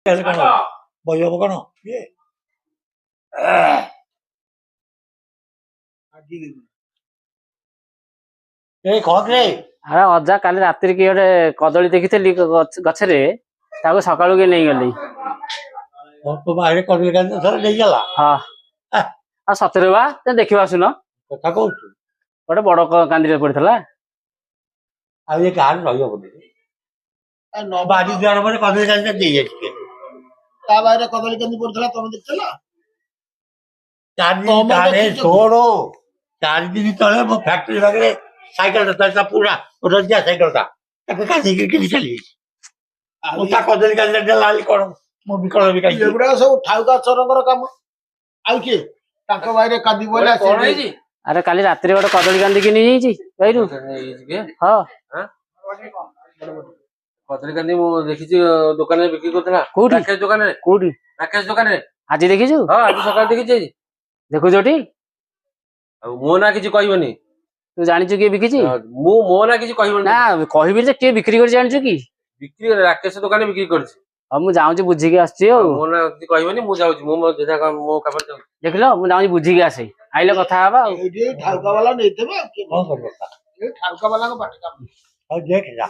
କଣ ବହି ହବ କଣ ଇଏ ଏ କହରେ ଆରେ ଅଜା କାଲି ରାତିରେ କିଏ ଗୋଟେ କଦଳୀ ଦେଖିଥିଲି ଗଛରେ ତାକୁ ସକାଳୁ କିଏ ନେଇଗଲି। ତୋ ବାହାରେ କଦଳୀ କାନ୍ଦି ଥରେ ନେଇଗଲା। ହଁ ଆଉ ସତରେ ବା ଦେଖିବା ଆସୁନ। କଥା କହୁଛୁ ଗୋଟେ ବଡ କାନ୍ଦିରେ ପଡିଥିଲା। ଆଉ ଏ ଗାଁରେ ରହିହବନି ବାଡ଼ି ଦୁଆର ପରେ କଦଳୀ କାନ୍ଦିଟା ଦେଇଯାଇଛି। ତା ବାହାରେ କଦଳୀ କେମିତି ପଡିଥିଲା ତମେ ଦେଖିଥିଲ? 4 ଦିନ ତଳେ ଶୋଣ 4 ଦିନ ତଳେ ମୋ ଫ୍ୟାକ୍ଟ୍ରି ପାଖରେ ସାଇକେଲଟା ଚାଲିଥିଲା ପୁରା ରଜିଆ ସାଇକେଲଟା ତାକୁ କାନ୍ଦିକି କିଣି ଚାଲିଯାଇଛି। ମୁଁ ତା କଦଳୀ କାନ୍ଦିଟା ଲାଲି କଣ ମୁଁ ବିକଳ ବି କାହିଁକି ଏଗୁଡା ସବୁ ଠାଉକା ଚୋରଙ୍କର କାମ। ଆଉ କିଏ ତାଙ୍କ ବାଇରେ କାନ୍ଦି ବୋଇଲା କଣ ହେଇଛି? ଆରେ କାଲି ରାତିରେ ଗୋଟେ କଦଳୀ କାନ୍ଦିକି ନେଇଯାଇଛି ଭାଇରୁ। ହଁ କଦଳୀ କାନ୍ଦି ମୁଁ ଦେଖିଛି ଦୋକାନରେ ବିକ୍ରି କରୁଥିଲା। କୋଉଠି? ରାକେଶ ଦୋକାନରେ। କୋଉଠି? ରାକେଶ ଦୋକାନରେ। ଆଜି ଦେଖିଛୁ? ହଁ ଆଜି ସକାଳେ ଦେଖିଛି। ଦେଖୁଛଟି? ଆଉ ମୋ ନା କିଛି କହିବନି। ତୁ ଜାଣିଛୁ କିଏ ବିକିଛି? ମୁଁ ମୋ ନା କିଛି କହିବନି। ନା କହିବି ଯେ କିଏ ବିକ୍ରି କରି ଜାଣିଛୁ କି? ବିକ୍ରି ରାକେଶ ଦୋକାନରେ ବିକ୍ରି କରିଛି। ହଁ ମୁଁ ଯାଉଛି ବୁଝିକି ଆସୁଛି ଆଉ। ମୋ ନା କିଛି କହିବନି ମୁଁ ଯାଉଛି ମୁଁ ମୋ କାମରେ ଯାଉଛି। ଦେଖିଲ ମୁଁ ଯାଉଛି ବୁଝିକି ଆସେ ଆଇଲେ କଥା ହବା ଆଉ। ଏଇଠି ଠାଉକା ବାଲା ନେଇଥିବେ ଆଉ କିଏ କଣ କରିବ ଏଇ ଠାଉକା ବାଲାଙ୍କ ପାଟି କାମ। ଆଉ ଦେଖ ଯା